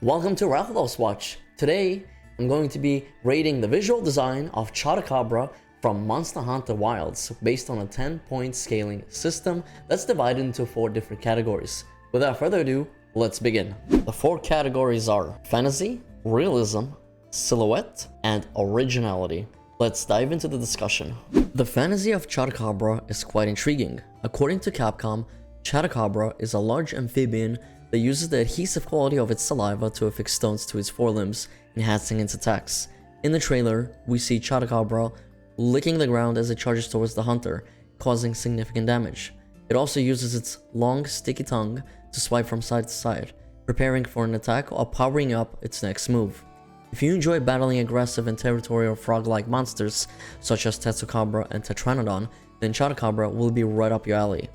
Welcome to Rathalos Watch. Today, I'm going to be rating the visual design of Chatacabra from Monster Hunter Wilds based on a 10-point scaling system that's divided into 4 different categories. Without further ado, let's begin. The 4 categories are Fantasy, Realism, Silhouette, and Originality. Let's dive into the discussion. The fantasy of Chatacabra is quite intriguing. According to Capcom, Chatacabra is a large amphibian that uses the adhesive quality of its saliva to affix stones to its forelimbs, enhancing its attacks. In the trailer, we see Chatacabra licking the ground as it charges towards the hunter, causing significant damage. It also uses its long, sticky tongue to swipe from side to side, preparing for an attack or powering up its next move. If you enjoy battling aggressive and territorial frog-like monsters, such as Chatacabra and Tetranodon, then Chatacabra will be right up your alley.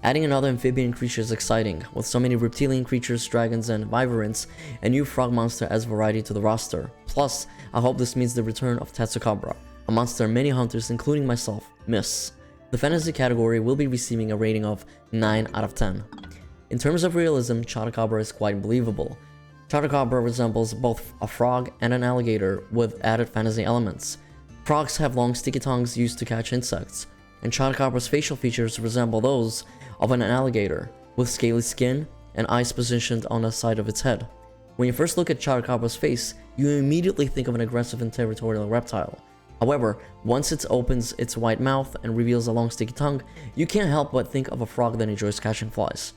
Adding another amphibian creature is exciting, with so many reptilian creatures, dragons, and wyverns, a new frog monster adds variety to the roster. Plus, I hope this means the return of Chatacabra, a monster many hunters, including myself, miss. The fantasy category will be receiving a rating of 9 out of 10. In terms of realism, Chatacabra is quite believable. Chatacabra resembles both a frog and an alligator with added fantasy elements. Frogs have long sticky tongues used to catch insects, and Chatacabra's facial features resemble those of an alligator, with scaly skin and eyes positioned on the side of its head. When you first look at Chatacabra's face, you immediately think of an aggressive and territorial reptile. However, once it opens its wide mouth and reveals a long sticky tongue, you can't help but think of a frog that enjoys catching flies.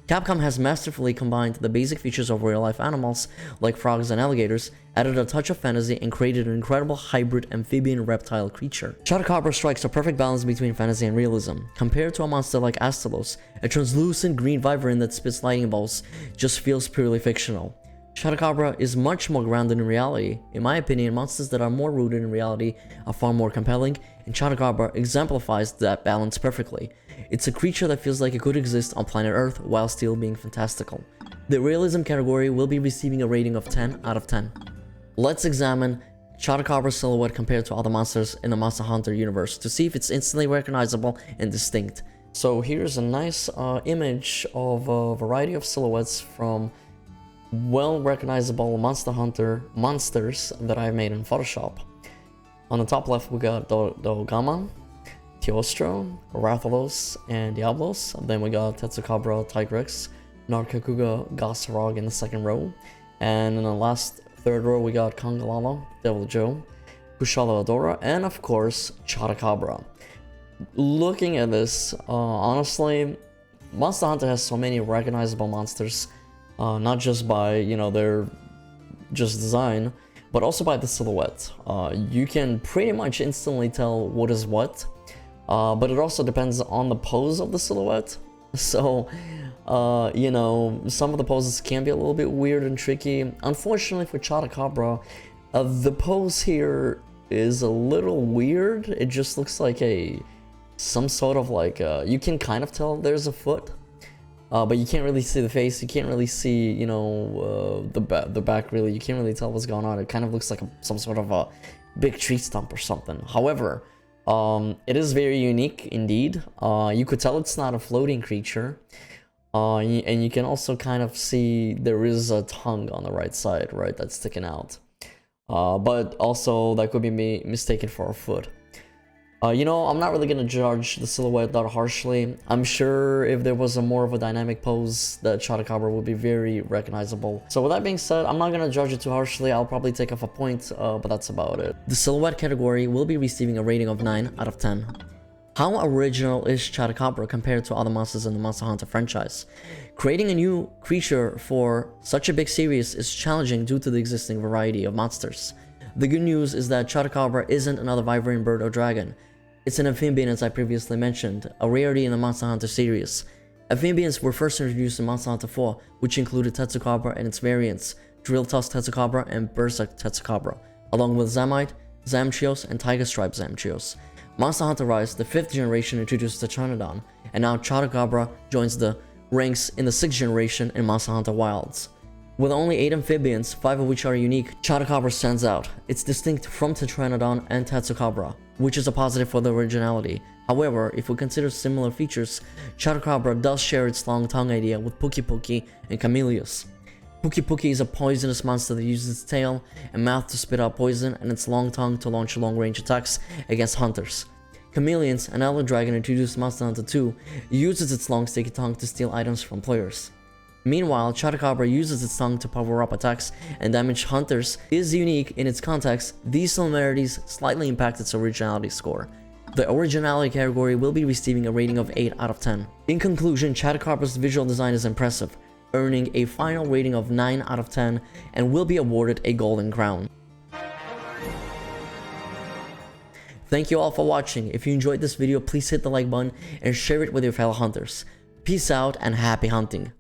Capcom has masterfully combined the basic features of real-life animals, like frogs and alligators, added a touch of fantasy, and created an incredible hybrid amphibian reptile creature. Chatacabra strikes a perfect balance between fantasy and realism. Compared to a monster like Rathalos, a translucent green wyvern that spits lightning bolts just feels purely fictional. Chatacabra is much more grounded in reality. In my opinion, monsters that are more rooted in reality are far more compelling, and Chatacabra exemplifies that balance perfectly. It's a creature that feels like it could exist on planet Earth while still being fantastical. The realism category will be receiving a rating of 10 out of 10. Let's examine Chatacabra's silhouette compared to other monsters in the Monster Hunter universe to see if it's instantly recognizable and distinct. So here's a nice image of a variety of silhouettes from well-recognizable Monster Hunter monsters that I've made in Photoshop. On the top left, we got Dogama, Teostro, Rathalos, and Diablos. Then we got Chatacabra, Tigrex, Narkakuga, Gosrog in the second row. And in the last third row, we got Kongalala, Devil Joe, Kushala Adora, and of course, Chatacabra. Looking at this, honestly, Monster Hunter has so many recognizable monsters. Not just by, their just design, but also by the silhouette. You can pretty much instantly tell what is what, but it also depends on the pose of the silhouette. So, some of the poses can be a little bit weird and tricky. Unfortunately for Chatacabra, the pose here is a little weird. It just looks like some sort of you can kind of tell there's a foot. But you can't really see the face, you can't really see, the back really, you can't really tell what's going on. It kind of looks like some sort of a big tree stump or something. However, it is very unique indeed. You could tell it's not a floating creature. And you can also kind of see there is a tongue on the right side, right, that's sticking out. But also that could be mistaken for a foot. I'm not really gonna judge the silhouette that harshly. I'm sure if there was more of a dynamic pose, that Chatacabra would be very recognizable. So with that being said, I'm not gonna judge it too harshly. I'll probably take off a point, but that's about it. The silhouette category will be receiving a rating of 9 out of 10. How original is Chatacabra compared to other monsters in the Monster Hunter franchise? Creating a new creature for such a big series is challenging due to the existing variety of monsters. The good news is that Chatacabra isn't another wyvern, bird, or dragon. It's an amphibian, as I previously mentioned, a rarity in the Monster Hunter series. Amphibians were first introduced in Monster Hunter 4, which included Chatacabra and its variants, Drill Tusk Chatacabra and Berserk Chatacabra, along with Zamite, Zamchios, and Tiger Stripe Zamchios. Monster Hunter Rise, the 5th generation, introduced Tetranodon, and now Chatacabra joins the ranks in the 6th generation in Monster Hunter Wilds. With only 8 amphibians, 5 of which are unique, Chatacabra stands out. It's distinct from Tetranodon and Chatacabra, which is a positive for the originality. However, if we consider similar features, Chatacabra does share its long tongue idea with Puki Puki and Chameleos. Pookie Pookie is a poisonous monster that uses its tail and mouth to spit out poison and its long tongue to launch long-range attacks against hunters. Chameleons, an elder dragon introduced in Monster Hunter 2, uses its long sticky tongue to steal items from players. Meanwhile, Chatacabra uses its tongue to power up attacks and damage hunters. Is unique in its context. These similarities slightly impact its originality score. The originality category will be receiving a rating of 8 out of 10. In conclusion, Chatacabra's visual design is impressive, earning a final rating of 9 out of 10 and will be awarded a Golden Crown. Thank you all for watching. If you enjoyed this video, please hit the like button and share it with your fellow hunters. Peace out and happy hunting.